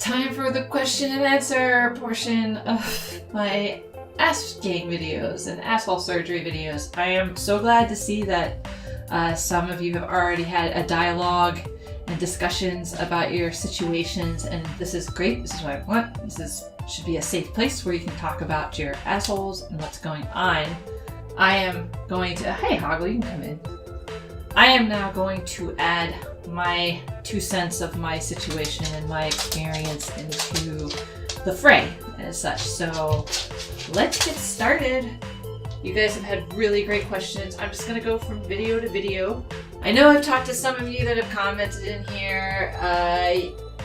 Time for the question and answer portion of my Assgang videos and asshole surgery videos. I am so glad to see that some of you have already had a dialogue and discussions about your situations, and this is great. This is what I want. Should be a safe place where you can talk about your assholes and what's going on. I am going to, hey Hoggle, you can come in. I am now going to add my 2 cents of my situation and my experience into the fray as such. So let's get started. You guys have had really great questions. I'm just going to go from video to video. I know I've talked to some of you that have commented in here.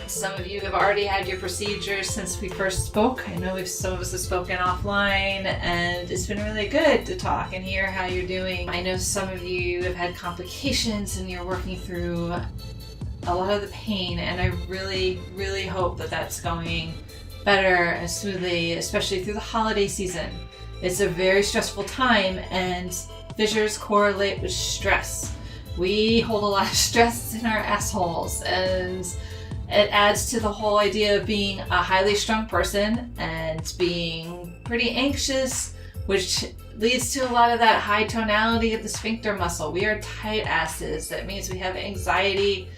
Some of you have already had your procedures since we first spoke. I know some of us have spoken offline, and it's been really good to talk and hear how you're doing. I know some of you have had complications and you're working through a lot of the pain, and I really, really hope that that's going better and smoothly, especially through the holiday season. It's a very stressful time, and fissures correlate with stress. We hold a lot of stress in our assholes, and it adds to the whole idea of being a highly strung person and being pretty anxious, which leads to a lot of that high tonality of the sphincter muscle. We are tight asses. That means we have anxiety,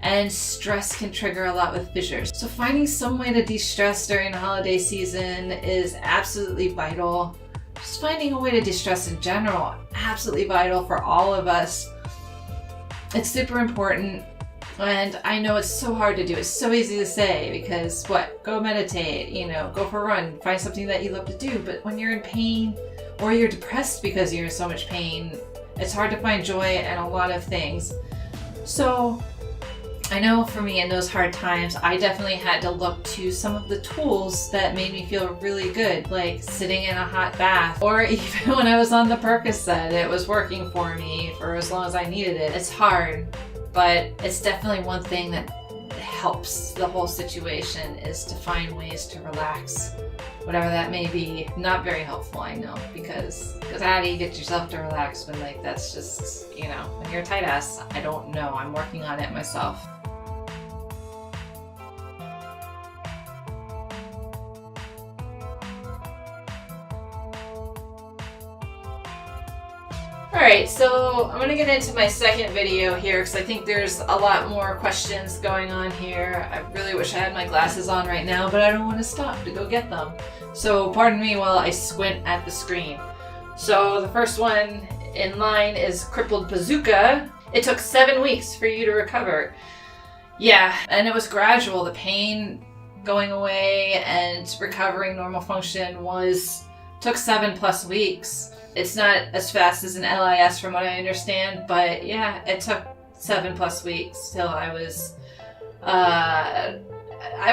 and stress can trigger a lot with fissures. So finding some way to de-stress during the holiday season is absolutely vital. Just finding a way to de-stress in general, absolutely vital for all of us. It's super important. And I know it's so hard to do. It's so easy to say because go meditate, go for a run, find something that you love to do. But when you're in pain or you're depressed because you're in so much pain, it's hard to find joy in a lot of things. So I know for me in those hard times, I definitely had to look to some of the tools that made me feel really good, like sitting in a hot bath, or even when I was on the Percocet, it was working for me for as long as I needed it. It's hard. But it's definitely one thing that helps the whole situation is to find ways to relax, whatever that may be. Not very helpful, I know, because how do you get yourself to relax when that's just, when you're a tight ass? I don't know. I'm working on it myself. Alright, so I'm going to get into my second video here because I think there's a lot more questions going on here. I really wish I had my glasses on right now, but I don't want to stop to go get them. So pardon me while I squint at the screen. So the first one in line is Crippled Bazooka. It took 7 weeks for you to recover. Yeah, and it was gradual. The pain going away and recovering normal function took 7+ weeks. It's not as fast as an LIS from what I understand, but yeah, it took 7+ weeks till I was, I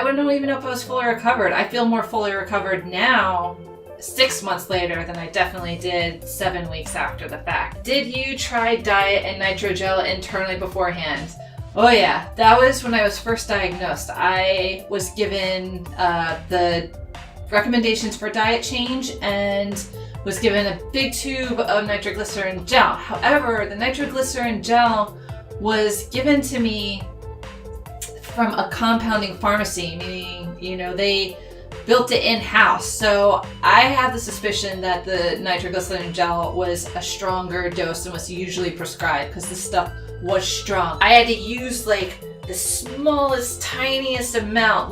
don't even know if I was fully recovered. I feel more fully recovered now, 6 months later, than I definitely did 7 weeks after the fact. Did you try diet and nitrogel internally beforehand? Oh yeah, that was when I was first diagnosed. I was given the recommendations for diet change and was given a big tube of nitroglycerin gel. However, the nitroglycerin gel was given to me from a compounding pharmacy, meaning, they built it in-house. So I have the suspicion that the nitroglycerin gel was a stronger dose than was usually prescribed because this stuff was strong. I had to use the smallest, tiniest amount,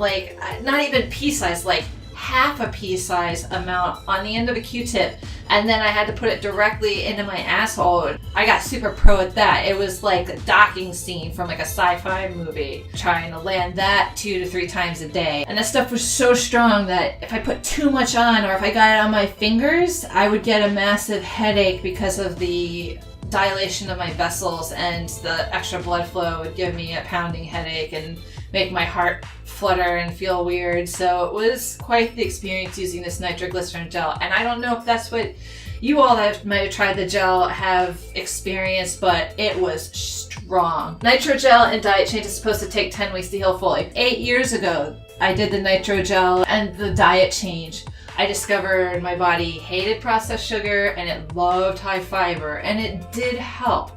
not even pea-size, half a pea-size amount on the end of a Q-tip, and then I had to put it directly into my asshole. I got super pro at that. It was like a docking scene from a sci-fi movie, trying to land that 2 to 3 times a day. And that stuff was so strong that if I put too much on, or if I got it on my fingers, I would get a massive headache because of the dilation of my vessels, and the extra blood flow would give me a pounding headache and make my heart flutter and feel weird. So it was quite the experience using this nitroglycerin gel. And I don't know if that's what you all that might have tried the gel have experienced, but it was strong. Nitrogel and diet change is supposed to take 10 weeks to heal fully. 8 years ago, I did the nitrogel and the diet change. I discovered my body hated processed sugar and it loved high fiber, and it did help.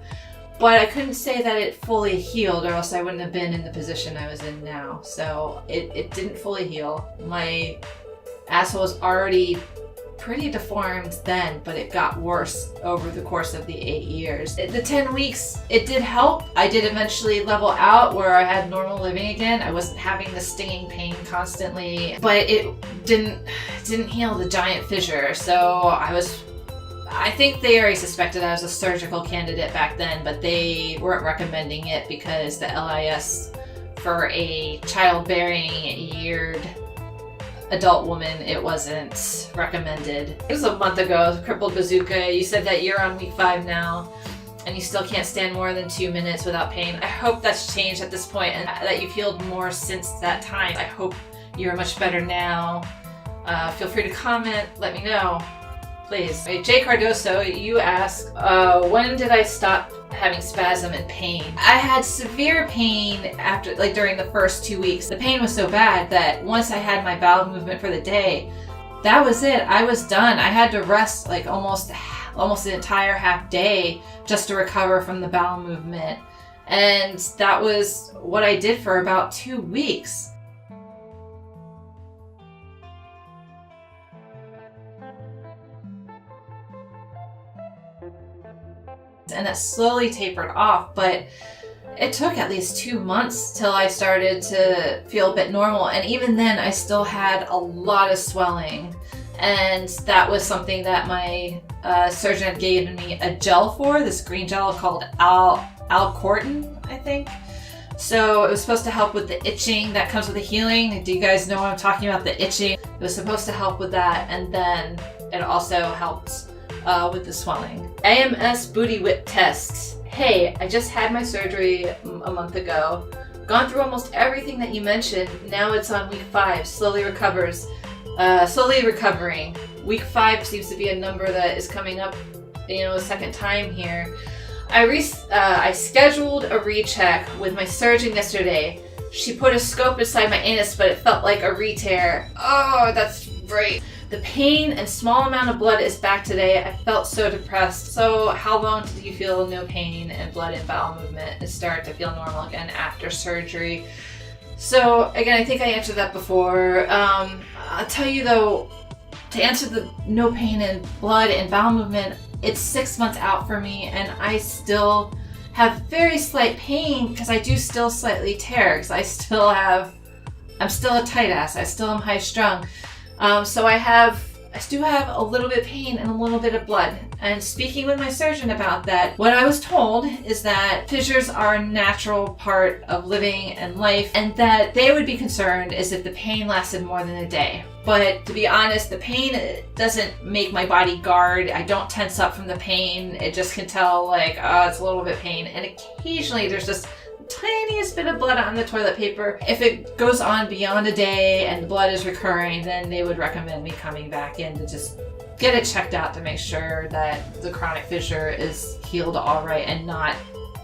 but I couldn't say that it fully healed, or else I wouldn't have been in the position I was in now. So it didn't fully heal. My asshole was already pretty deformed then, but it got worse over the course of the 8 years. The 10 weeks, it did help. I did eventually level out where I had normal living again. I wasn't having the stinging pain constantly, but it didn't heal the giant fissure. So I think they already suspected I was a surgical candidate back then, but they weren't recommending it because the LIS for a childbearing yeared adult woman, it wasn't recommended. It was a month ago, Crippled Bazooka. You said that you're on week 5 now and you still can't stand more than 2 minutes without pain. I hope that's changed at this point and that you've healed more since that time. I hope you're much better now. Feel free to comment, let me know, please. Jay Cardoso, you ask, when did I stop having spasm and pain? I had severe pain after, during the first 2 weeks. The pain was so bad that once I had my bowel movement for the day, that was it. I was done. I had to rest almost the entire half day just to recover from the bowel movement. And that was what I did for about 2 weeks. And that slowly tapered off, but it took at least 2 months till I started to feel a bit normal, and even then I still had a lot of swelling, and that was something that my surgeon had given me a gel for, this green gel called Alcortin, I think. So it was supposed to help with the itching that comes with the healing. Do you guys know what I'm talking about, the itching? It was supposed to help with that, and then it also helped with the swelling. AMS booty whip test. Hey, I just had my surgery a month ago. Gone through almost everything that you mentioned. Now it's on week 5. Slowly recovering. Week 5 seems to be a number that is coming up, a second time here. I scheduled a recheck with my surgeon yesterday. She put a scope inside my anus, but it felt like a re-tear. Oh, that's great. The pain and small amount of blood is back today. I felt so depressed. So how long did you feel no pain and blood and bowel movement and start to feel normal again after surgery? So again, I think I answered that before. I'll tell you though, to answer the no pain and blood and bowel movement, it's 6 months out for me and I still have very slight pain because I do still slightly tear because I'm still a tight ass. I still am high strung. So I do have a little bit of pain and a little bit of blood. And speaking with my surgeon about that, what I was told is that fissures are a natural part of living and life, and that they would be concerned is if the pain lasted more than a day. But to be honest, the pain doesn't make my body guard. I don't tense up from the pain. It just can tell it's a little bit of pain. And occasionally there's just tiniest bit of blood on the toilet paper. If it goes on beyond a day and the blood is recurring, then they would recommend me coming back in to just get it checked out to make sure that the chronic fissure is healed all right and not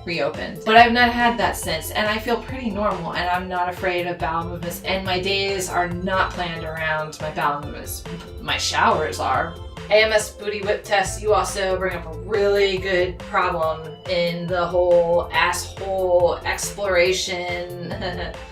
reopened. But I've not had that since, and I feel pretty normal, and I'm not afraid of bowel movements, and my days are not planned around my bowel movements. My showers are. AMS booty whip test, you also bring up a really good problem in the whole asshole exploration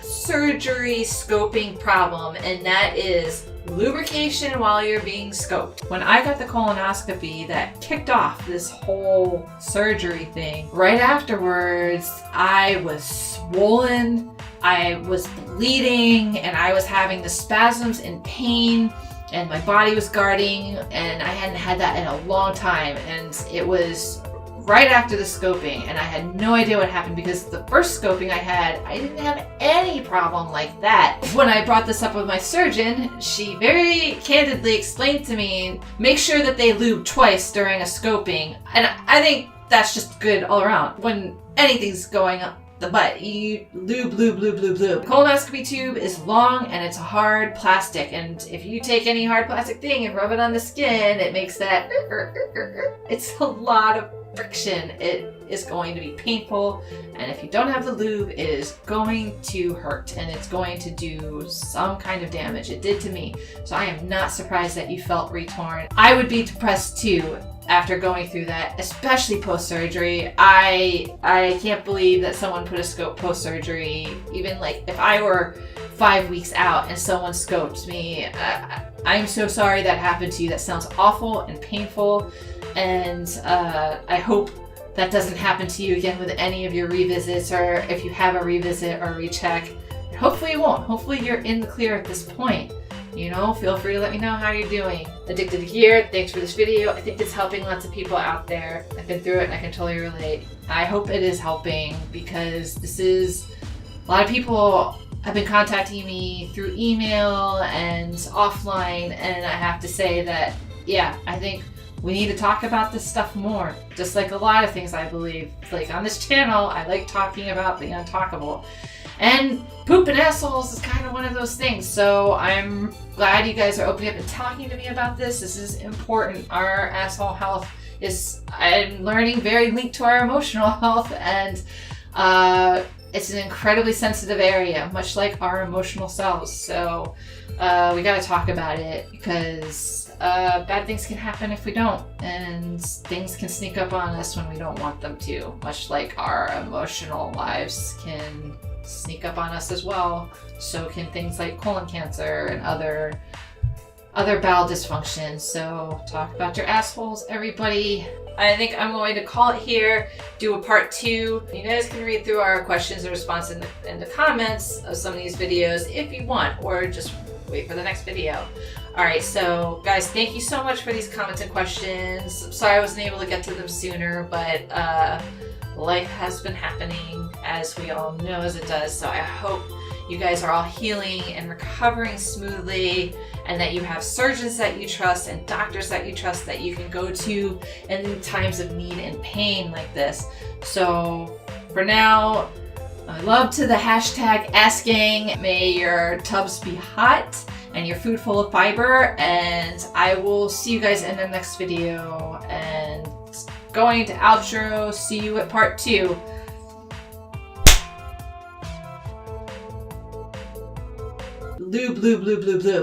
surgery scoping problem, and that is lubrication while you're being scoped. When I got the colonoscopy that kicked off this whole surgery thing, right afterwards I was swollen, I was bleeding, and I was having the spasms and pain, and my body was guarding, and I hadn't had that in a long time, and it was right after the scoping, and I had no idea what happened because the first scoping I had, I didn't have any problem like that. When I brought this up with my surgeon, she very candidly explained to me, make sure that they lube twice during a scoping, and I think that's just good all around. When anything's going up the butt, you lube. The colonoscopy tube is long and it's a hard plastic, and if you take any hard plastic thing and rub it on the skin, it makes that it's a lot of friction. It is going to be painful, and if you don't have the lube, it is going to hurt, and it's going to do some kind of damage. It did to me, so I am not surprised that you felt retorn. I would be depressed too after going through that, especially post-surgery. I can't believe that someone put a scope post-surgery. Even like if I were 5 weeks out and someone scoped me, I'm so sorry that happened to you. That sounds awful and painful, and I hope that doesn't happen to you again with any of your revisits, or if you have a revisit or recheck. And hopefully it won't. Hopefully you're in the clear at this point. You know, feel free to let me know how you're doing. Addicted here, thanks for this video. I think it's helping lots of people out there. I've been through it and I can totally relate. I hope it is helping, because this is, a lot of people have been contacting me through email and offline, and I have to say that, yeah, I think we need to talk about this stuff more. Just like a lot of things, I believe. Like on this channel, I like talking about the untalkable. And poop and assholes is kind of one of those things. So I'm glad you guys are opening up and talking to me about this. This is important. Our asshole health is, I'm learning, very linked to our emotional health, and it's an incredibly sensitive area, much like our emotional selves. So we got to talk about it, because bad things can happen if we don't, and things can sneak up on us when we don't want them to, much like our emotional lives can sneak up on us as well. So can things like colon cancer and other bowel dysfunction. So talk about your assholes, everybody. I think I'm going to call it here, do a part 2. You guys can read through our questions and responses in the comments of some of these videos if you want, or just wait for the next video. Alright, so guys, thank you so much for these comments and questions. I'm sorry I wasn't able to get to them sooner, but life has been happening, as we all know as it does. So I hope you guys are all healing and recovering smoothly, and that you have surgeons that you trust and doctors that you trust that you can go to in times of need and pain like this. So for now, love to the hashtag Assgang. May your tubs be hot and your food full of fiber, and I will see you guys in the next video. And going to outro, see you at part 2. Lube, lube, lube, lube, lube.